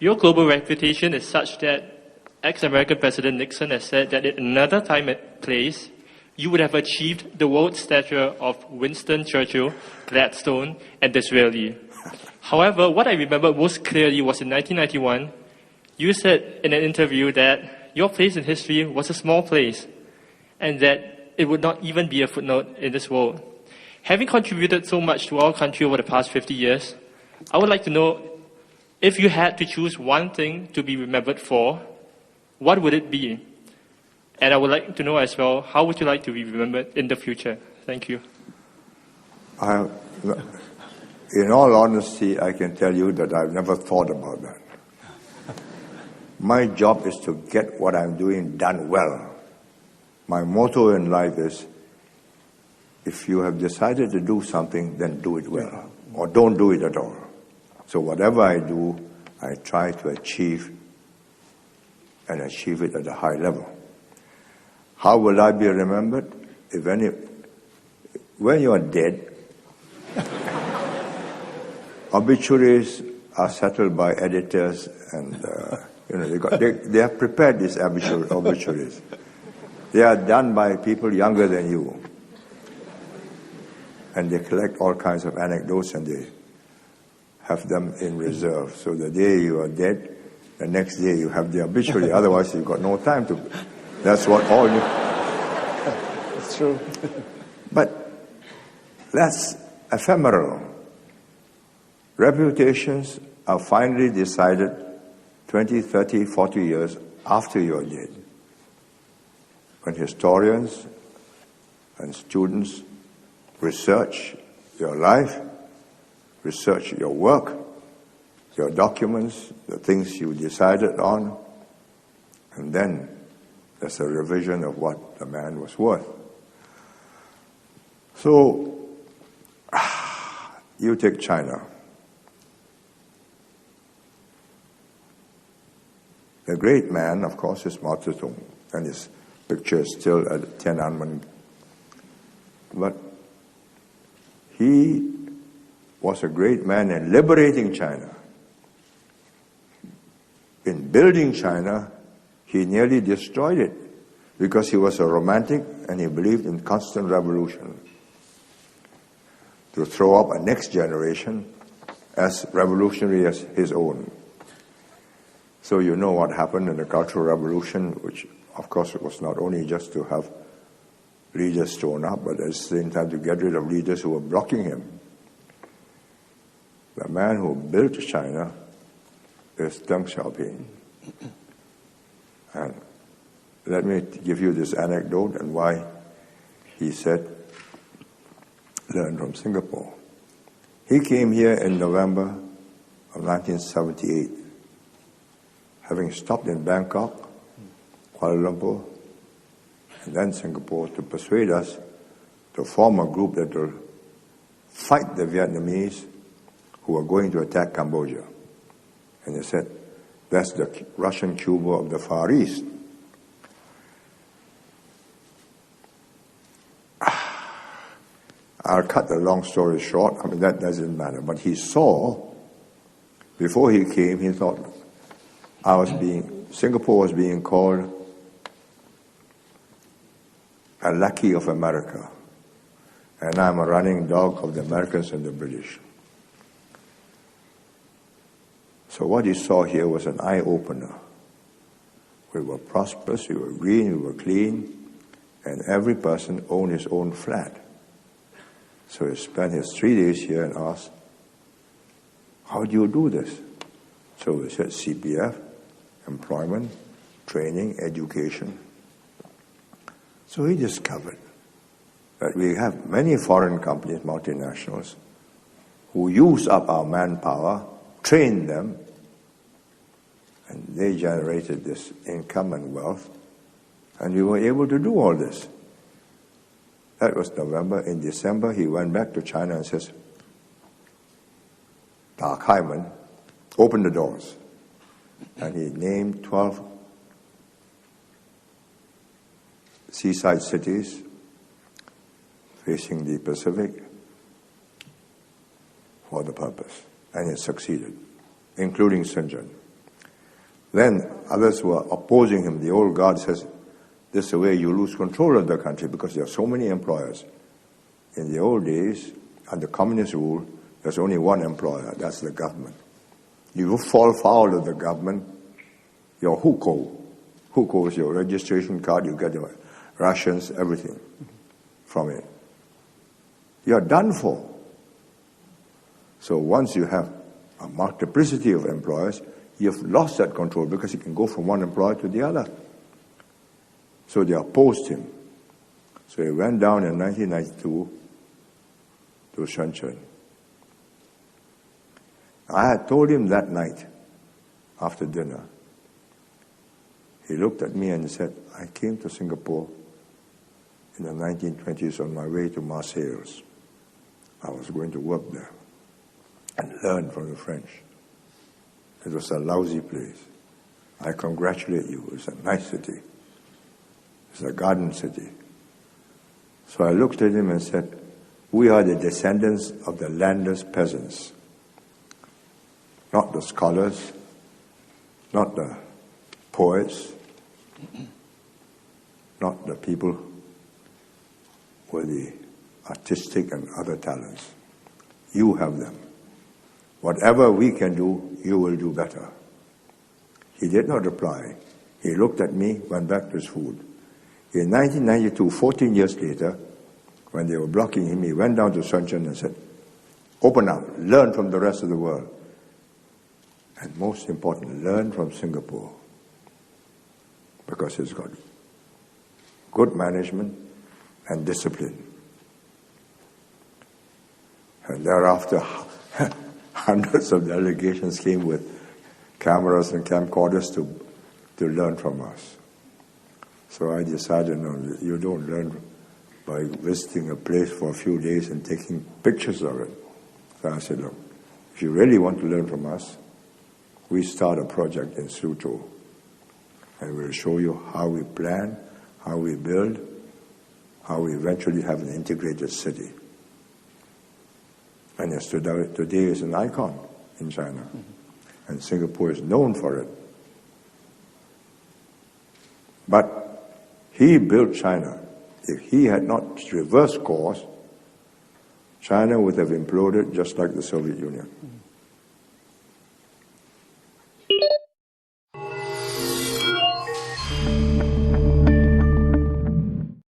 Your global reputation is such that ex-American President Nixon has said that at another time and place, you would have achieved the world stature of Winston Churchill, Gladstone, and Disraeli. However, what I remember most clearly was in 1991, you said in an interview that your place in history was a small place and that it would not even be a footnote in this world. Having contributed so much to our country over the past 50 years, I would like to know if you had to choose one thing to be remembered for, what would it be? And I would like to know as well, how would you like to be remembered in the future? Thank you. In all honesty, I can tell you that I've never thought about that. My job is to get what I'm doing done well. My motto in life is, if you have decided to do something, then do it well, or don't do it at all. So whatever I do, I try to achieve and achieve it at a high level. How will I be remembered? When you are dead, obituaries are settled by editors, and they have prepared these obituaries. They are done by people younger than you, and they collect all kinds of anecdotes and they have them in reserve. So the day you are dead, the next day you have the obituary. Otherwise, you've got no time to. That's what all you. It's true. But that's ephemeral. Reputations are finally decided 20, 30, 40 years after you're dead. When historians and students research your life, research your work, your documents, the things you decided on, and then there's a revision of what the man was worth. So, you take China. The great man, of course, is Mao Zedong, and his picture is still at Tiananmen. But he was a great man in liberating China. In building China, he nearly destroyed it because he was a romantic and he believed in constant revolution to throw up a next generation as revolutionary as his own. So you know what happened in the Cultural Revolution, which of course it was not only just to have leaders thrown up, but at the same time to get rid of leaders who were blocking him. The man who built China is Deng Xiaoping. And let me give you this anecdote and why he said, learn from Singapore. He came here in November of 1978, having stopped in Bangkok, Kuala Lumpur, and then Singapore to persuade us to form a group that will fight the Vietnamese who are going to attack Cambodia. And he said, that's the Russian Cuba of the Far East. I'll cut the long story short. I mean, that doesn't matter. But he saw, before he came, he thought Singapore was being called a lackey of America. And I'm a running dog of the Americans and the British. So what he saw here was an eye-opener. We were prosperous, we were green, we were clean, and every person owned his own flat. So he spent his 3 days here and asked, how do you do this? So we said CPF, employment, training, education. So he discovered that we have many foreign companies, multinationals, who use up our manpower, train them, and they generated this income and wealth, and we were able to do all this. That was November. In December, he went back to China and says, Da Kaiman, open the doors. And he named 12 seaside cities facing the Pacific for the purpose. And it succeeded, including Shenzhen. Then others were opposing him. The old guard says, this is the way you lose control of the country because there are so many employers. In the old days, under communist rule, there's only one employer, that's the government. You fall foul of the government, your hukou is your registration card, you get your rations, everything from it. You're done for. So once you have a multiplicity of employers, you've lost that control because you can go from one employer to the other. So they opposed him. So he went down in 1992 to Shenzhen. I had told him that night, after dinner. He looked at me and said, I came to Singapore in the 1920s on my way to Marseilles. I was going to work there and learn from the French. It was a lousy place. I congratulate you. It's a nice city. It's a garden city. So I looked at him and said, we are the descendants of the landless peasants. Not the scholars, not the poets, not the people with the artistic and other talents. You have them. Whatever we can do, you will do better. He did not reply. He looked at me, went back to his food. In 1992, 14 years later, when they were blocking him, he went down to Shenzhen and said, open up, learn from the rest of the world. And most important, learn from Singapore. Because it's got good management and discipline. And thereafter, hundreds of delegations came with cameras and camcorders to learn from us. So I decided, no, you don't learn by visiting a place for a few days and taking pictures of it. So I said, look, if you really want to learn from us, we start a project in Suzhou, and we'll show you how we plan, how we build, how we eventually have an integrated city. And today is an icon in China, and Singapore is known for it. But he built China. If he had not reversed course, China would have imploded just like the Soviet Union.